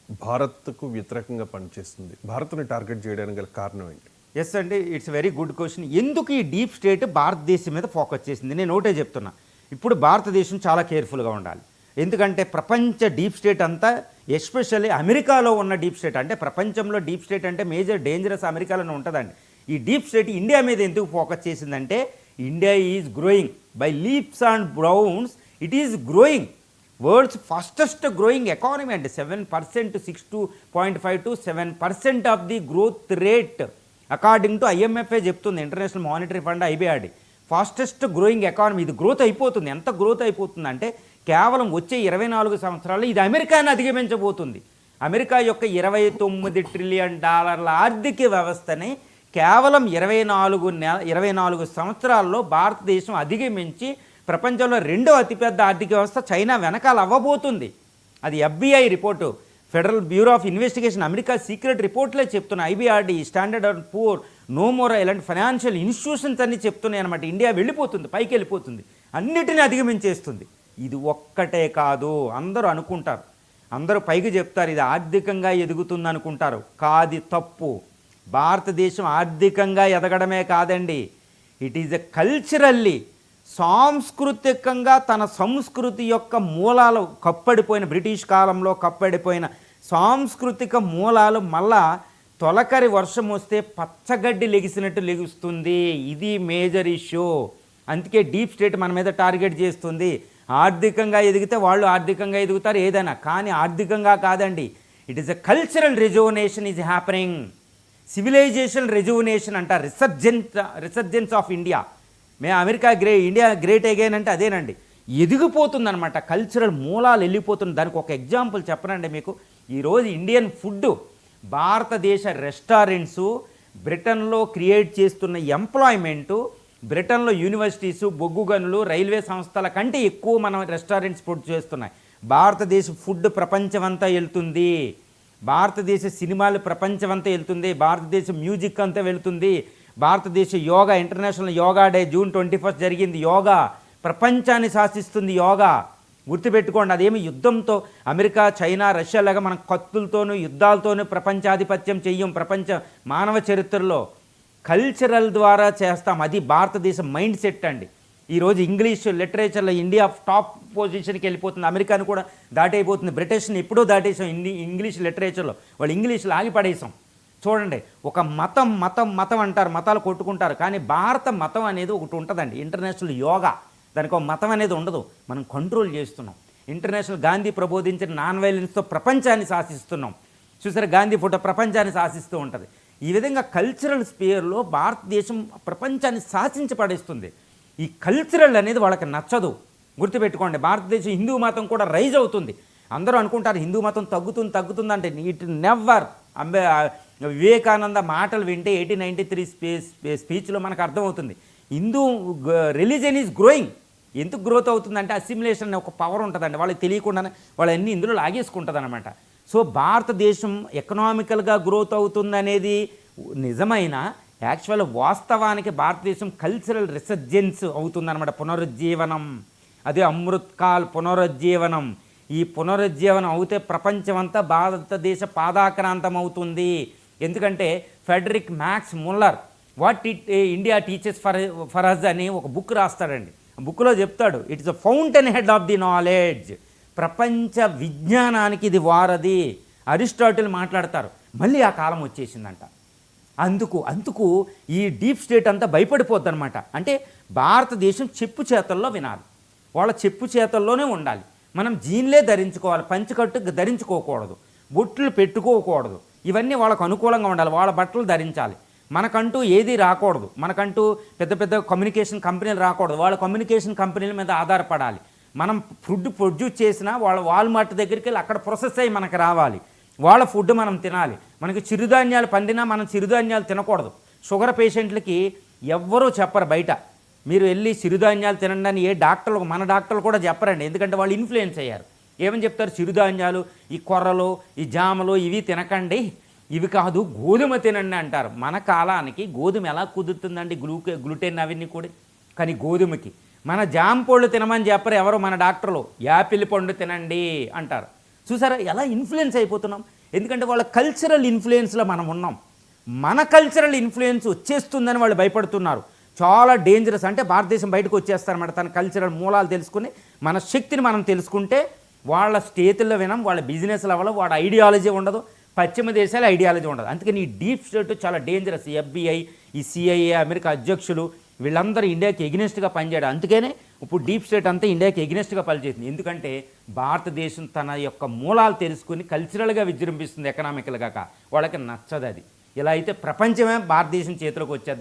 భారత్కు వ్యతిరేకంగా పనిచేస్తుంది? భారత్‌ని టార్గెట్ చేయడానికి గల కారణం ఏంటి? ఎస్ అండి, ఇట్స్ వెరీ గుడ్ క్వశ్చన్. ఎందుకు ఈ డీప్ స్టేట్ భారతదేశం మీద ఫోకస్ చేసింది? నేను ఒకటే చెప్తున్నా, ఇప్పుడు భారతదేశం చాలా కేర్ఫుల్గా ఉండాలి. ఎందుకంటే ప్రపంచ డీప్ స్టేట్ అంతా, ఎస్పెషల్లీ అమెరికాలో ఉన్న డీప్ స్టేట్, అంటే ప్రపంచంలో డీప్ స్టేట్ అంటే మేజర్ డేంజరస్ అమెరికాలోనే ఉంటుందండి. ఈ డీప్ స్టేట్ ఇండియా మీద ఎందుకు ఫోకస్ చేసిందంటే, India is growing by leaps and bounds. It is growing, world's fastest growing economy అండి. 7%, 6.5 to 7% of the growth rate according to IMFఏ చెప్తుంది, international monetary fund, IBRD. Fastest growing economy. ఇది growth అయిపోతుంది. ఎంత growth అయిపోతుంది అంటే, కేవలం వచ్చే 24 సంవత్సరాల్లో ఇది అమెరికాని అధిగమించబోతుంది. అమెరికా యొక్క $29 ట్రిలియన్ ఆర్థిక వ్యవస్థని కేవలం 24 సంవత్సరాల్లో భారతదేశం అధిగమించి ప్రపంచంలో రెండో అతిపెద్ద ఆర్థిక వ్యవస్థ చైనా వెనకాల అవ్వబోతుంది. అది FBI report, federal bureau of investigation, America secret రిపోర్ట్లే చెప్తున్నాయి. IBRD, standard and poor, Nomura ఇలాంటి ఫైనాన్షియల్ ఇన్స్టిట్యూషన్స్ అన్నీ చెప్తున్నాయి అనమాట. ఇండియా వెళ్ళిపోతుంది, పైకి వెళ్ళిపోతుంది, అన్నిటినీ అధిగమించేస్తుంది. ఇది ఒక్కటే కాదు. అందరూ అనుకుంటారు, అందరూ పైకి చెప్తారు ఇది ఆర్థికంగా ఎదుగుతుంది అనుకుంటారు. కాది, తప్పు. భారతదేశం ఆర్థికంగా ఎదగడమే కాదండి, ఇట్ ఈజ్ ఎ కల్చరల్లీ, సాంస్కృతికంగా తన సంస్కృతి యొక్క మూలాలు కప్పడిపోయిన, బ్రిటిష్ కాలంలో కప్పడిపోయిన సాంస్కృతిక మూలాలు మళ్ళా తొలకరి వర్షం వస్తే పచ్చగడ్డి లెగిసినట్టు లెగుస్తుంది. ఇది మేజర్ ఇష్యూ. అందుకే డీప్ స్టేట్ మన మీద టార్గెట్ చేస్తుంది. ఆర్థికంగా ఎదిగితే వాళ్ళు ఆర్థికంగా ఎదుగుతారు ఏదైనా, కానీ ఆర్థికంగా కాదండి. It is a cultural rejuvenation is happening. Civilization rejuvenation అంట, రిసర్జెన్స్ ఆఫ్ ఇండియా. మేము అమెరికా ఇండియా గ్రేట్ అగైన్ అంటే అదేనండి. ఎదిగిపోతుందనమాట, కల్చరల్ మూలాలు వెళ్ళిపోతుంది. దానికి ఒక ఎగ్జాంపుల్ చెప్పనండి మీకు. ఈరోజు ఇండియన్ ఫుడ్, భారతదేశ రెస్టారెంట్సు, బ్రిటన్లో క్రియేట్ చేస్తున్న ఎంప్లాయ్మెంటు, బ్రిటన్లో యూనివర్సిటీసు, బొగ్గు గనులు, రైల్వే సంస్థల కంటే ఎక్కువ మనం రెస్టారెంట్స్ ఫుడ్ చేస్తున్నాయి. భారతదేశ ఫుడ్ ప్రపంచమంతా వెళ్తుంది, భారతదేశ సినిమాలు ప్రపంచమంతా వెళ్తుంది, భారతదేశ మ్యూజిక్ అంతా వెళ్తుంది, భారతదేశ yoga, international yoga day June 21 జరిగింది. యోగా ప్రపంచాన్ని శాసిస్తుంది. యోగా గుర్తుపెట్టుకోండి. అదేమి యుద్ధంతో అమెరికా, చైనా, రష్యా లాగా మనం కత్తులతోనూ యుద్ధాలతోనూ ప్రపంచాధిపత్యం చెయ్యం. ప్రపంచ మానవ చరిత్రలో కల్చరల్ ద్వారా చేస్తాం. అది భారతదేశ మైండ్ సెట్ అండి. ఈరోజు ఇంగ్లీష్ లిటరేచర్లో ఇండియా టాప్ పొజిషన్కి వెళ్ళిపోతుంది. అమెరికాను కూడా దాటైపోతుంది. బ్రిటిష్ని ఎప్పుడో దాటేసాం ఇంగ్లీష్ లిటరేచర్లో. వాళ్ళు ఇంగ్లీష్లో ఆగిపడేసాం. చూడండి, ఒక మతం మతం మతం అంటారు, మతాలు కొట్టుకుంటారు, కానీ భారత మతం అనేది ఒకటి ఉంటుందండి, ఇంటర్నేషనల్ యోగా. దానికి ఒక మతం అనేది ఉండదు, మనం కంట్రోల్ చేస్తున్నాం. ఇంటర్నేషనల్ గాంధీ ప్రబోధించిన నాన్ వైలెన్స్తో ప్రపంచాన్ని శాసిస్తున్నాం. చూసారా, గాంధీ ఫోటో ప్రపంచాన్ని శాసిస్తూ ఉంటుంది. ఈ విధంగా కల్చరల్ స్పియర్లో భారతదేశం ప్రపంచాన్ని శాసించి పడేస్తుంది. ఈ కల్చరల్ అనేది వాళ్ళకి నచ్చదు. గుర్తుపెట్టుకోండి, భారతదేశం హిందూ మతం కూడా రైజ్ అవుతుంది. అందరూ అనుకుంటారు హిందూ మతం తగ్గుతుంది అంటే ఇట్ నెవర్. వివేకానంద మాటలు వింటే 1893 స్పీచ్లో మనకు అర్థమవుతుంది. Hindu religion is growing. ఎందుకు గ్రోత్ అవుతుందంటే అసిమిలేషన్ అనే ఒక పవర్ ఉంటుందండి, వాళ్ళకి తెలియకుండానే వాళ్ళన్నీ ఇందులో లాగేసుకుంటుంది అనమాట. సో భారతదేశం ఎకనామికల్గా గ్రోత్ అవుతుందనేది నిజమైన, యాక్చువల్ వాస్తవానికి భారతదేశం కల్చరల్ రిసర్జెన్స్ అవుతుందన్నమాట, పునరుజ్జీవనం. అదే అమృత్కాల్ పునరుజ్జీవనం. ఈ పునరుజ్జీవనం అవుతే ప్రపంచమంతా భారతదేశ పాదాక్రాంతం అవుతుంది. ఎందుకంటే Friedrich Max Muller what India teachers for us అని ఒక బుక్ రాస్తాడండి. ఆ బుక్లో చెప్తాడు, it is a fountainhead of the knowledge. ప్రపంచ విజ్ఞానానికి ఇది వారధి. అరిస్టాటిల్ మాట్లాడతారు. మళ్ళీ ఆ కాలం వచ్చేసిందంట. అందుకు ఈ డీప్ స్టేట్ అంతా భయపడిపోద్ది అనమాట. అంటే భారతదేశం చెప్పు చేతల్లో వినాలి, వాళ్ళ చెప్పు చేతల్లోనే ఉండాలి. మనం జీన్లే ధరించుకోవాలి, పంచకట్టు ధరించుకోకూడదు, బొట్లు పెట్టుకోకూడదు. ఇవన్నీ వాళ్ళకు అనుకూలంగా ఉండాలి, వాళ్ళ బట్టలు ధరించాలి. మనకంటూ ఏది రాకూడదు, మనకంటూ పెద్ద పెద్ద కమ్యూనికేషన్ కంపెనీలు రాకూడదు, వాళ్ళ కమ్యూనికేషన్ కంపెనీల మీద ఆధారపడాలి. మనం ఫుడ్ ప్రొడ్యూస్ చేసినా వాళ్ళ వాల్మార్ట్ దగ్గరికి వెళ్ళి అక్కడ ప్రాసెస్ అయ్యి మనకు రావాలి. వాళ్ళ ఫుడ్ మనం తినాలి. మనకి చిరుధాన్యాలు పండినా మనం చిరుధాన్యాలు తినకూడదు. షుగర్ పేషెంట్లకి ఎవ్వరూ చెప్పరు బయట, మీరు వెళ్ళి చిరుధాన్యాలు తినండి అని. మన డాక్టర్లు కూడా చెప్పరండి, ఎందుకంటే వాళ్ళు ఇన్ఫ్లుయెన్స్ అయ్యారు. ఏమని చెప్తారు, చిరుధాన్యాలు, ఈ కొర్రలు, ఈ జామలు ఇవి తినకండి, ఇవి కాదు గోధుమ తినండి అంటారు. మన కాలానికి గోధుమ ఎలా కుదురుతుందండి, గ్లూటెన్ అవన్నీ కూడా. కానీ గోధుమకి మన జామ పళ్ళు తినమని చెప్పరు ఎవరు మన డాక్టర్లు. యాపిల్ పండు తినండి అంటారు. చూసారా ఎలా ఇన్ఫ్లుయెన్స్ అయిపోతున్నాం? ఎందుకంటే వాళ్ళ కల్చరల్ ఇన్ఫ్లుయెన్స్లో మనం ఉన్నాం. మన కల్చరల్ ఇన్ఫ్లుయెన్స్ వచ్చేస్తుందని వాళ్ళు భయపడుతున్నారు. చాలా డేంజరస్. అంటే భారతదేశం బయటకు వచ్చేస్తారన్నమాట. తన కల్చరల్ మూలాలు తెలుసుకుని మన శక్తిని మనం తెలుసుకుంటే వాళ్ళ స్టేతుల్లో వినం, వాళ్ళ బిజినెస్ లెవెల్లో వాళ్ళ ఐడియాలజీ ఉండదు, పశ్చిమ దేశాల ఐడియాలజీ ఉండదు. అందుకని ఈ డీప్ స్టేట్ చాలా డేంజరస్. FBI, ఈ CIA, అమెరికా అధ్యక్షులు వీళ్ళందరూ ఇండియాకి ఎగ్నెస్ట్గా పనిచేయడం. అందుకనే ఇప్పుడు డీప్ స్టేట్ అంతా ఇండియాకి ఎగ్నెస్ట్గా పనిచేస్తుంది. ఎందుకంటే భారతదేశం తన యొక్క మూలాలు తెలుసుకుని కల్చరల్గా విజృంభిస్తుంది, ఎకనామికల్గా. వాళ్ళకి నచ్చదు అది. ఇలా అయితే ప్రపంచమే భారతదేశం చేతిలోకి వచ్చేద్ది.